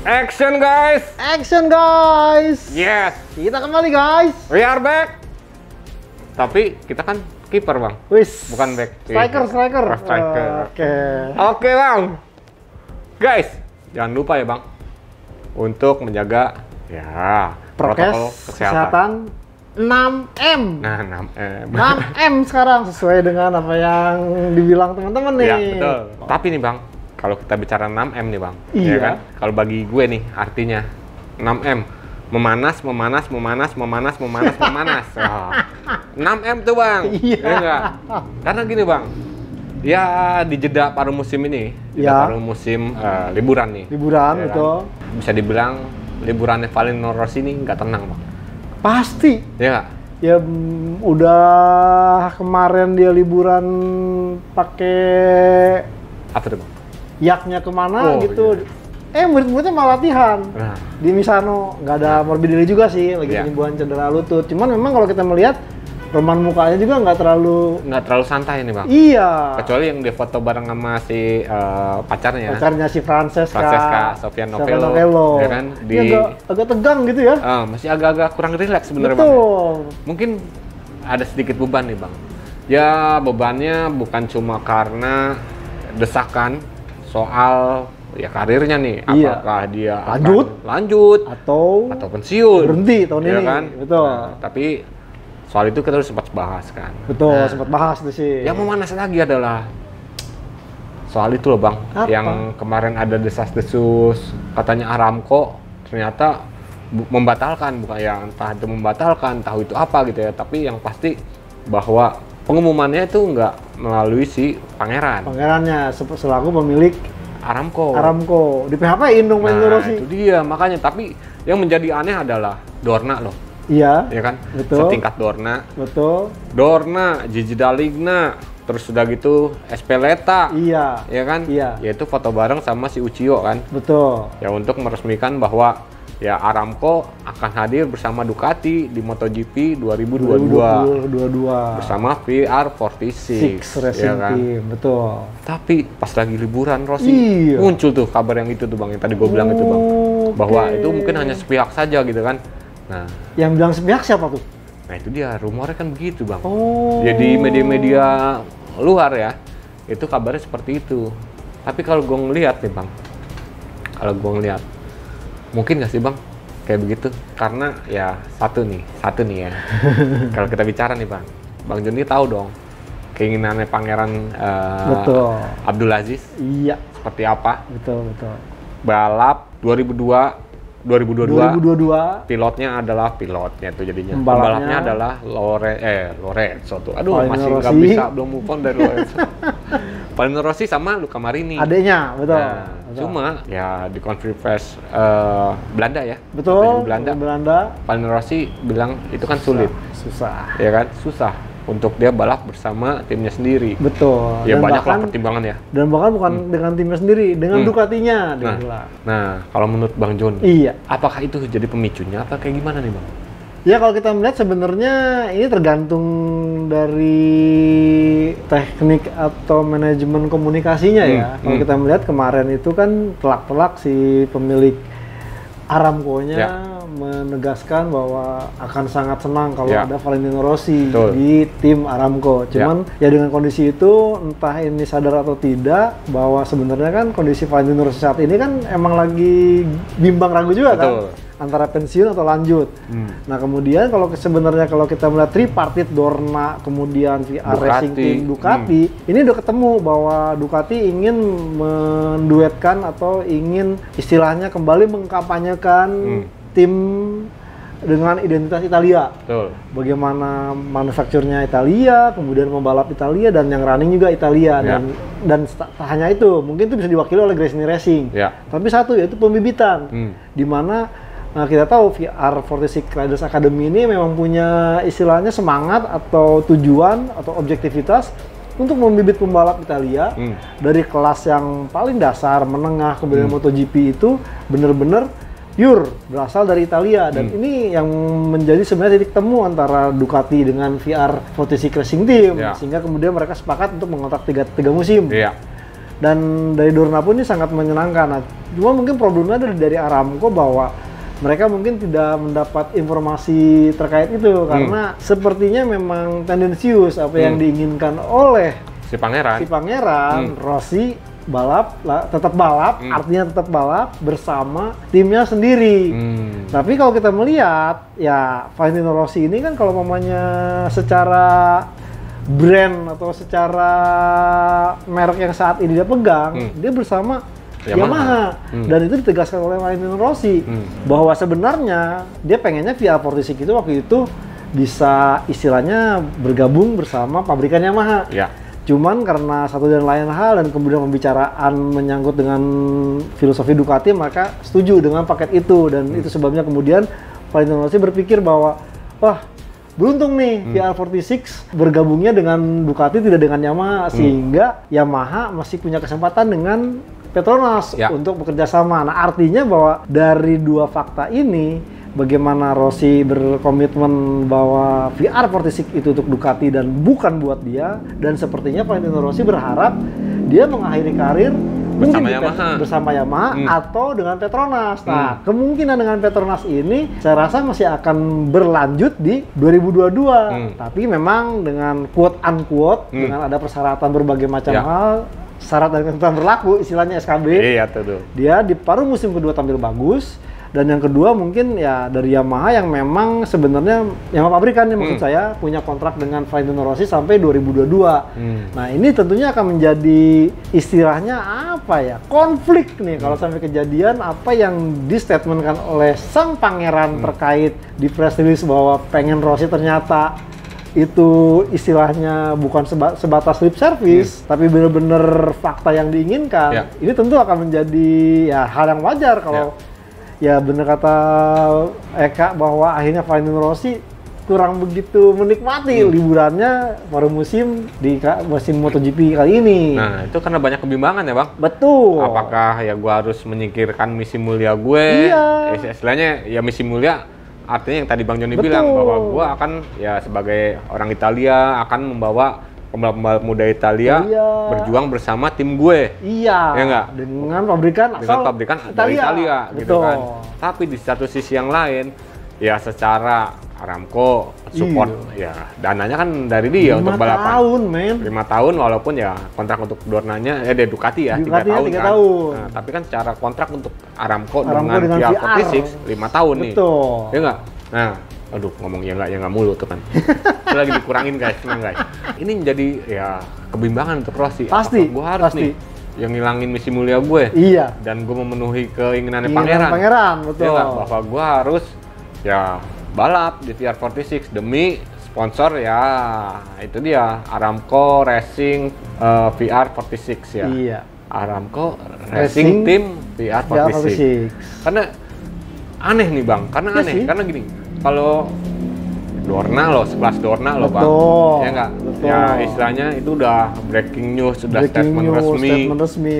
Action guys! Action guys! Yes! Kita kembali guys! We are back! Tapi kita kan kiper bang, Wis. bukan back. Striker. Oh, striker. Oke bang. Guys, jangan lupa ya bang, untuk menjaga ya protokol Prokes kesehatan. kesehatan 6M. Nah, 6M. 6M sekarang sesuai dengan apa yang dibilang teman-teman nih. Ya betul. Tapi nih bang, kalau kita bicara 6M nih bang, Iya. ya kan? Kalau bagi gue nih artinya 6M, memanas. Oh. 6M tuh bang, Iya. ya enggak? Karena gini bang, ya di jeda paruh musim ini, Ya. paruh musim liburan nih. Liburan, ya betul. Kan? Bisa dibilang liburannya Valentino Rossi ini nggak tenang bang. Pasti. Ya nggak? Ya udah kemarin dia liburan pakai Apa tuh bang? yaknya kemana Oh, gitu. iya. Murid-muridnya malah latihan. Nah. Di Misano nggak ada Morbidelli juga sih, lagi Iya. penyembuhan cedera lutut. Cuman memang kalau kita melihat roman mukanya juga nggak terlalu. Santai nih bang. Iya. Kecuali yang dia foto bareng sama si pacarnya. Pacarnya si Francesca Sofia Novello, ya kan? Dia agak tegang gitu ya. Masih agak-agak kurang rileks sebenarnya bang. Betul. Mungkin ada sedikit beban nih bang. Ya bebannya bukan cuma karena desakan soal ya karirnya nih. Iya. Apakah dia Lanjut. atau pensiun? Berhenti tahun ya ini. Kan? Betul. Nah, tapi soal itu kita udah sempat bahas kan. Betul, Nah, sempat bahas tuh sih. yang memanas lagi adalah soal itu loh bang, Apa? yang kemarin ada desas-desus katanya Aramco ternyata membatalkan, bukan ya entah itu membatalkan, tahu itu apa gitu ya, tapi yang pasti bahwa pengumumannya itu nggak melalui si pangeran. Pangerannya selaku pemilik Aramco. di PHP-in dong Valentino Nah Rossi. itu dia makanya, tapi yang menjadi aneh adalah Dorna loh, Iya. ya kan? Betul. Setingkat Betul. Dorna, Gigi Daligna, terus udah gitu Espeleta. Iya. Ya kan? Iya. Yaitu foto bareng sama si Uchiyo kan. Betul. Ya untuk meresmikan bahwa ya Aramco akan hadir bersama Ducati di MotoGP 2022 bersama VR46 Six Racing Team, betul. Tapi pas lagi liburan Rossi Iya. muncul tuh kabar yang itu tuh bang, yang tadi gue bilang itu bang, bahwa Oke. itu mungkin hanya sepihak saja gitu kan. Nah, Yang bilang sepihak siapa tuh? nah itu dia rumornya kan begitu bang. Oh. Jadi media-media luar ya, itu kabarnya seperti itu. Tapi kalau gue ngeliat nih bang, mungkin nggak sih bang kayak begitu? Karena ya satu nih ya. Kalau kita bicara nih bang Joni tahu dong keinginannya Pangeran Betul. Abdulaziz Iya. seperti apa? Betul. Balap 2022 pilotnya tuh jadinya. Pembalapnya adalah Lorenzo tuh. Aduh, Valentino masih nggak Rossi. bisa, belum move on dari Lorenzo. Valentino Rossi sama Luca Marini. Adeknya, betul. Nah, cuma ya di konferensi Belanda ya. Betul. Belanda. Valentino Rossi bilang itu kan sulit. Susah. Ya kan? Susah untuk dia balap bersama timnya sendiri. Betul. Ya Dan banyak lah bahkan- pertimbangan ya. Dan bahkan bukan dengan timnya sendiri, dengan Ducatinya dia Nah, bilang. nah, kalau menurut Bang Jon, Iya. apakah itu jadi pemicunya apa kayak gimana nih Bang? Ya kalau kita melihat sebenarnya ini tergantung dari teknik atau manajemen komunikasinya ya. Kalau kita melihat kemarin itu kan telak-telak si pemilik Aramco-nya Ya. menegaskan bahwa akan sangat senang kalau Ya. ada Valentino Rossi Betul. di tim Aramco. Cuman ya dengan kondisi itu entah ini sadar atau tidak bahwa sebenarnya kan kondisi Valentino Rossi saat ini kan emang lagi bimbang ragu juga Betul. kan antara pensiun atau lanjut. Nah kemudian kalau sebenarnya kalau kita melihat tripartit Dorna kemudian VR Ducati. Racing Team Ducati ini udah ketemu bahwa Ducati ingin menduetkan atau ingin istilahnya kembali mengkampanyekan tim dengan identitas Italia. Betul. Bagaimana manufakturnya Italia, kemudian pembalap Italia dan yang running juga Italia Ya. dan tak hanya itu, mungkin itu bisa diwakili oleh Gresini Racing. Ya. Tapi satu yaitu pembibitan, di mana kita tahu VR46 Riders Academy ini memang punya istilahnya semangat atau tujuan atau objektivitas untuk membibit pembalap Italia dari kelas yang paling dasar, menengah, kemudian MotoGP itu benar-benar pure berasal dari Italia dan ini yang menjadi sebenarnya titik temu antara Ducati dengan VR46 Racing Team Ya. sehingga kemudian mereka sepakat untuk mengontrak tiga musim. Iya. Dan dari Dorna pun ini sangat menyenangkan. Nah, cuma mungkin problemnya dari Aramco bahwa mereka mungkin tidak mendapat informasi terkait itu karena sepertinya memang tendensius apa yang diinginkan oleh si pangeran Rossi tetap balap, artinya tetap balap bersama timnya sendiri. Tapi kalau kita melihat, ya Valentino Rossi ini kan kalau mamanya secara brand atau secara merek yang saat ini dia pegang, dia bersama Yamaha. Dan itu ditegaskan oleh Valentino Rossi bahwa sebenarnya dia pengennya VR46 itu waktu itu bisa istilahnya bergabung bersama pabrikan Yamaha. Cuman karena satu dan lain hal dan kemudian pembicaraan menyangkut dengan filosofi Ducati, maka setuju dengan paket itu. Dan itu sebabnya kemudian Valentino Rossi berpikir bahwa wah beruntung nih VR46 bergabungnya dengan Ducati tidak dengan Yamaha, sehingga Yamaha masih punya kesempatan dengan Petronas untuk bekerja sama. Nah, artinya bahwa dari dua fakta ini, bagaimana Rossi berkomitmen bahwa VR46 itu untuk Ducati dan bukan buat dia, dan sepertinya Valentino Rossi berharap dia mengakhiri karir bersama Yamaha atau dengan Petronas. Nah, kemungkinan dengan Petronas ini saya rasa masih akan berlanjut di 2022. Tapi memang dengan quote unquote dengan ada persyaratan berbagai macam hal, syarat dan ketentuan berlaku, istilahnya SKB. Dia di paruh musim kedua tampil bagus. Dan yang kedua mungkin ya dari Yamaha yang memang sebenarnya Yamaha pabrikan nih maksud saya punya kontrak dengan Valentino Rossi sampai 2022. Nah, ini tentunya akan menjadi istilahnya apa ya? Konflik nih kalau sampai kejadian apa yang di-statementkan oleh sang pangeran terkait di press release bahwa pengen Rossi ternyata itu istilahnya bukan sebatas lip service, tapi benar-benar fakta yang diinginkan. Ini tentu akan menjadi ya hal yang wajar kalau ya benar kata Eka bahwa akhirnya Valentino Rossi kurang begitu menikmati liburannya pada musim MotoGP kali ini. Nah, itu karena banyak kebimbangan ya, Bang? Betul. Apakah ya gua harus menyingkirkan misi mulia gue? Istilahnya ya misi mulia artinya yang tadi Bang Joni bilang bahwa gua akan ya sebagai orang Italia akan membawa pembalap muda Italia berjuang bersama tim gue. Ya enggak? Dengan pabrikan dari Italia gitu kan. Tapi di satu sisi yang lain ya secara Aramco support ya dananya kan dari dia untuk balapan. 5 tahun walaupun ya kontrak untuk Dornanya Ducati ya 3 tahun kan. Nah, tapi kan secara kontrak untuk Aramco dengan VR46 5 tahun nih. Ya enggak? Nah, aduh ngomong ya nggak mulu tuh kan. Itu lagi dikurangin guys, tenang guys. Ini menjadi ya kebimbangan untuk Rossi. Pasti. Gue harus nih yang ngilangin misi mulia gue. Dan gue memenuhi keinginannya pangeran. Betul. Ya, bahwa gue harus ya balap di VR46 demi sponsor ya itu dia Aramco Racing VR46 ya. Aramco Racing Team VR46. Karena aneh nih Bang, karena gini. Kalau Dorna loh, sekelas Dorna loh Bang. Ya enggak? Ya istilahnya itu udah breaking news, sudah statement resmi,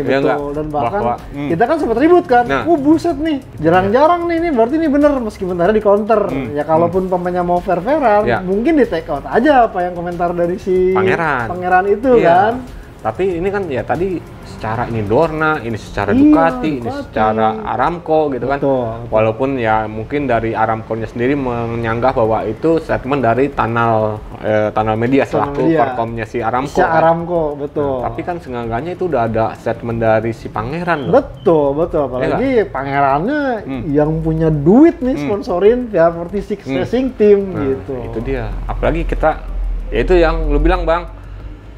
ya betul. Dan bahkan kita kan sempat ribut kan, buset nih, jarang-jarang nih, berarti ini bener meskipun tadi di counter. Ya kalaupun pemainnya mau fair-fairan, mungkin di take out aja apa yang komentar dari si pangeran itu kan. Tapi ini kan ya tadi secara ini Dorna, ini secara Ducati, ini secara Aramco gitu kan. Walaupun ya mungkin dari Aramco-nya sendiri menyanggah bahwa itu statement dari Tunnel Media selaku perkomnya si Aramco. Betul. Tapi kan seenggaknya itu udah ada statement dari si pangeran loh. Betul. Apalagi pangerannya yang punya duit nih sponsorin VR46 Racing Team gitu. Itu dia. Apalagi kita, ya itu yang lu bilang Bang.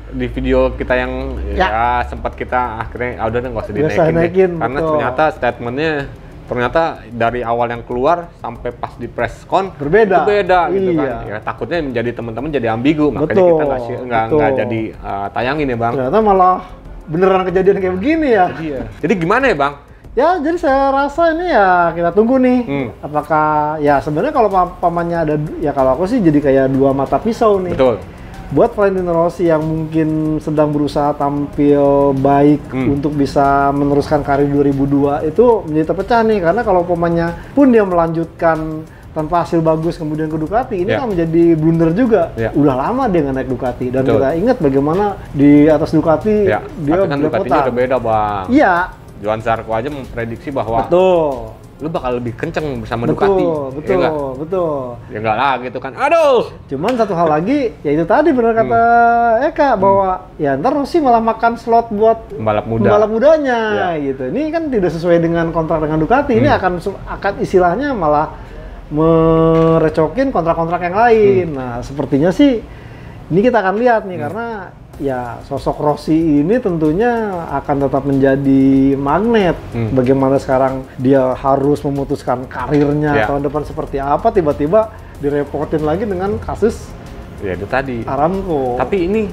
Di video kita yang ya sempat kita akhirnya udah nggak usah dinaikin deh. Karena ternyata statementnya dari awal yang keluar sampai pas di press con berbeda gitu kan. Ya takutnya menjadi teman-teman jadi ambigu, makanya kita nggak jadi tayangin ya Bang. Ternyata malah beneran kejadian kayak begini ya. Jadi gimana ya Bang? Ya, jadi saya rasa ini ya kita tunggu nih. Apakah ya sebenarnya kalau pamannya ada ya kalau aku sih jadi kayak dua mata pisau nih. Betul. Buat Valentino Rossi yang mungkin sedang berusaha tampil baik untuk bisa meneruskan karir 2002 itu menjadi terpecah nih, karena kalau pemainnya pun dia melanjutkan tanpa hasil bagus kemudian ke Ducati, ini Ya. kan menjadi blunder juga. Ya. Udah lama dia nggak naik Ducati dan Betul. kita ingat bagaimana di atas Ducati Ya, dia tapi kan Ducatinya udah beda bang. Iya, Johan Zarco aja memprediksi bahwa betul. lu bakal lebih kenceng bersama Ducati. Betul, Ya nggak? betul. Ya enggak lah gitu kan. Aduh. Cuman satu hal lagi, ya itu tadi benar kata Eka bahwa ya ntar Rossi malah makan slot buat Pembalap muda. pembalap mudanya Ya. gitu. Ini kan tidak sesuai dengan kontrak dengan Ducati. Ini akan istilahnya malah merecokin kontrak-kontrak yang lain. Nah, sepertinya sih ini kita akan lihat nih karena ya sosok Rossi ini tentunya akan tetap menjadi magnet. Bagaimana sekarang dia harus memutuskan karirnya Ya. tahun depan seperti apa, tiba-tiba direpotin lagi dengan kasus Ya itu tadi. Aramco. Tapi ini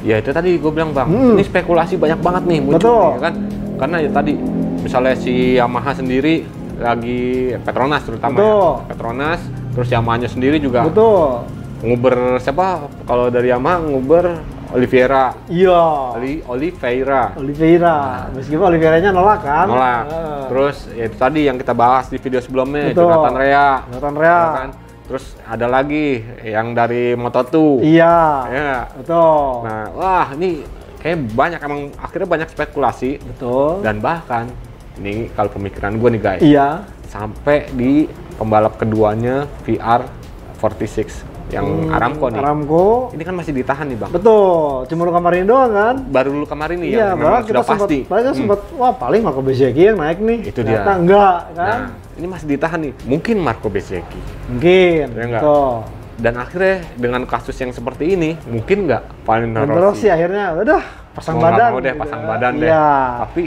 ya itu tadi gue bilang bang, ini spekulasi banyak banget nih muncul Betul. nih, ya kan? Karena ya tadi misalnya si Yamaha sendiri lagi Petronas terutama Betul. ya. Petronas, terus Yamahanya sendiri juga Betul. nguber siapa? Kalau dari Yamaha nguber Oliveira. Iya. Oliveira. Oliveira. Meskipun Oliveiranya nolak kan? Nolak. Terus ya itu tadi yang kita bahas di video sebelumnya, Betul. Jonathan Rea. Jonathan Rea. Ya kan? Terus ada lagi yang dari Moto2. Iya. Ya. Betul. Nah, wah ini kayak banyak emang akhirnya banyak spekulasi Betul. dan bahkan ini kalau pemikiran gue nih guys, Iya. sampai di pembalap keduanya VR46 yang Aramco nih. Aramco. Ini kan masih ditahan nih bang. Betul. Cuma lu kemarin doang kan? Baru dulu kemarin nih Iya, yang memang bahkan kita sudah pasti. sempat wah paling Marco Bezzecchi yang naik nih. Itu Ternyata dia. enggak kan? Nah, ini masih ditahan nih. Mungkin Marco Bezzecchi. Mungkin. Ya enggak? Betul. Dan akhirnya dengan kasus yang seperti ini, mungkin nggak Valentino Dan Rossi Rossi akhirnya udah pasang mau nggak badan. mau deh gitu pasang ya. badan deh. Iya. Tapi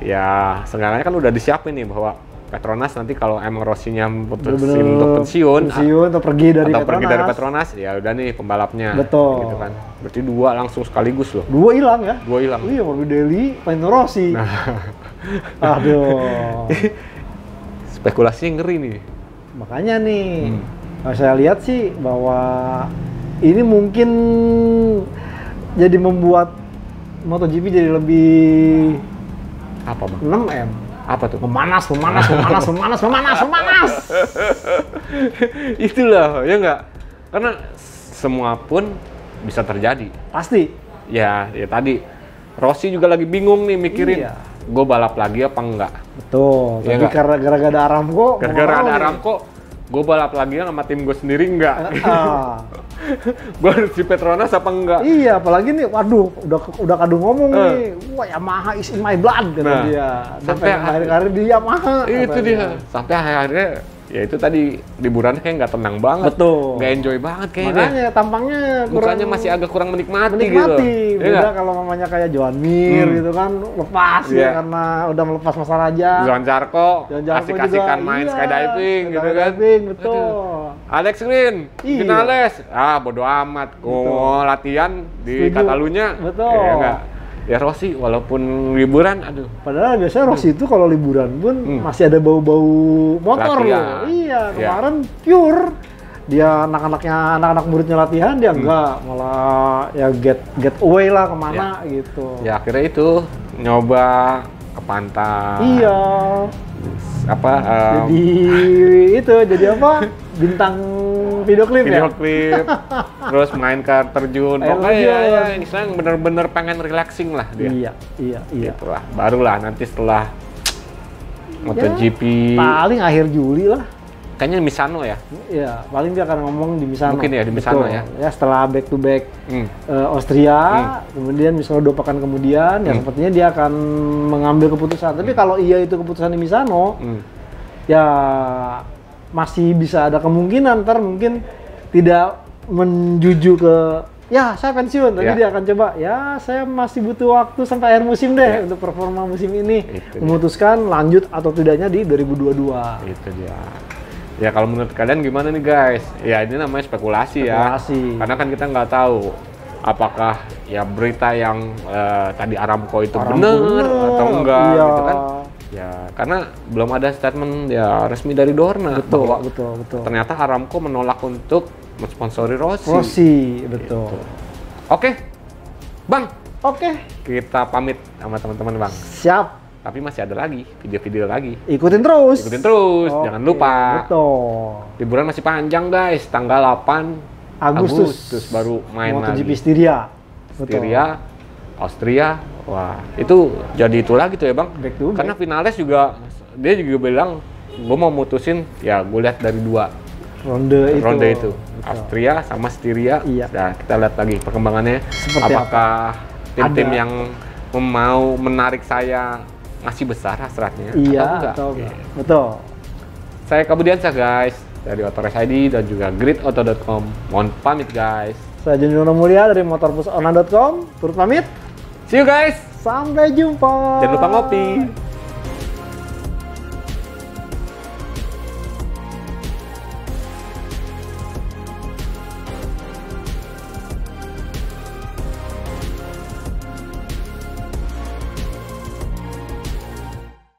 ya seenggaknya kan udah disiapin nih bahwa Petronas nanti kalau emang Rossinya putusin Bener-bener untuk pensiun atau pergi dari atau Petronas. pergi dari Petronas, ya udah nih pembalapnya. Betul. Gitu kan. Berarti dua langsung sekaligus loh. Dua hilang ya? Dua hilang. Iya, Morbidelli, Valentino Rossi. Nah, Aduh. spekulasinya ngeri nih. Makanya nih, saya lihat sih bahwa ini mungkin jadi membuat MotoGP jadi lebih Apa bang? 6M. Apa tuh? Memanas. Itulah, ya nggak? Karena semua pun bisa terjadi. Pasti. Ya tadi Rossi juga lagi bingung nih mikirin, Iya. gue balap lagi apa enggak? Betul. Iya Tapi nggak? karena gara-gara ada Aramco, Gara-gara mau ada nih. Aramco, gue balap lagi sama tim gue sendiri enggak? Ah. Gue harus di Petronas apa enggak? Iya, apalagi nih, waduh, udah kadung ngomong nih, wah Yamaha is in my blood kata Nah, dia. sampai Sampai akhir karir di Yamaha. Itu katanya. dia. Sampai akhirnya ya itu tadi liburannya kayak nggak tenang banget. Betul. Nggak enjoy banget kayaknya. Makanya tampangnya Mukanya masih agak kurang menikmati, menikmati. gitu. Iya Beda nggak? kalau mamanya kayak Joan Mir gitu kan, lepas Iya. ya karena udah melepas masa raja. Johan Zarco Johan Zarco asik-asikan juga, main iya, skydiving gitu kan. skydiving, betul. Aduh. Alex Green, Iya. Vinales, bodo amat. Gua latihan di Setuju. Catalunya. Betul. Ya enggak. Ya Rossi walaupun liburan, aduh. Padahal biasanya Rossi itu kalau liburan pun masih ada bau-bau motor Latihan. loh. Iya, Iya. kemarin pure. Dia anak-anak muridnya latihan, dia enggak, malah ya get away lah kemana gitu. Ya akhirnya itu nyoba ke pantai. Iya. Apa? Jadi apa? Bintang video klip Video ya? klip, terus main ke terjun. Air Pokoknya terjun. ya, istilahnya bener-bener pengen relaxing lah dia. Iya. Itulah, barulah nanti setelah MotoGP, Paling akhir Juli lah. kayaknya Misano ya. Ya, paling dia akan ngomong di Misano. Mungkin ya, di Misano Betul. ya. Ya, setelah back to back Hmm. Austria, kemudian misalnya 2 pekan kemudian, ya sepertinya dia akan mengambil keputusan. Tapi kalau iya itu keputusan di Misano, ya masih bisa ada kemungkinan ntar mungkin tidak menjuju ke ya saya pensiun, tapi Ya. dia akan coba ya saya masih butuh waktu sampai akhir musim deh untuk performa musim ini, Itu dia. memutuskan lanjut atau tidaknya di 2022. Itu dia. Ya kalau menurut kalian gimana nih guys? Ya ini namanya spekulasi ya. Spekulasi. Karena kan kita nggak tahu apakah ya berita yang tadi Aramco itu Aramco benar bener, atau enggak iya. gitu kan. Ya karena belum ada statement ya resmi dari Dorna bahwa Betul. ternyata Aramco menolak untuk mensponsori Rossi. Rossi, betul. Oke. Bang, Oke, kita pamit sama teman-teman Bang. siap. tapi masih ada lagi video-video lagi. Ikutin terus. Oke, jangan lupa. Betul. Liburan masih panjang guys, tanggal 8 Agustus baru main MotoGP lagi. Styria. Austria. Wah, itu jadi itu lagi tuh ya Bang. Back to back. Karena finalis juga dia juga bilang gue mau mutusin ya gue lihat dari 2 ronde itu. Betul. Austria sama Styria. Iya. Nah, kita lihat lagi perkembangannya. Seperti apakah tim-tim Ada. yang mau menarik saya masih besar hasratnya Iya, atau enggak? atau enggak. Betul. Saya Kabudiansyah guys dari Autorest ID dan juga gridauto.com. Mohon pamit guys. Saya Junjungan Mulia dari motorpusona.com. Turut pamit. See you guys. Sampai jumpa. Jangan lupa ngopi.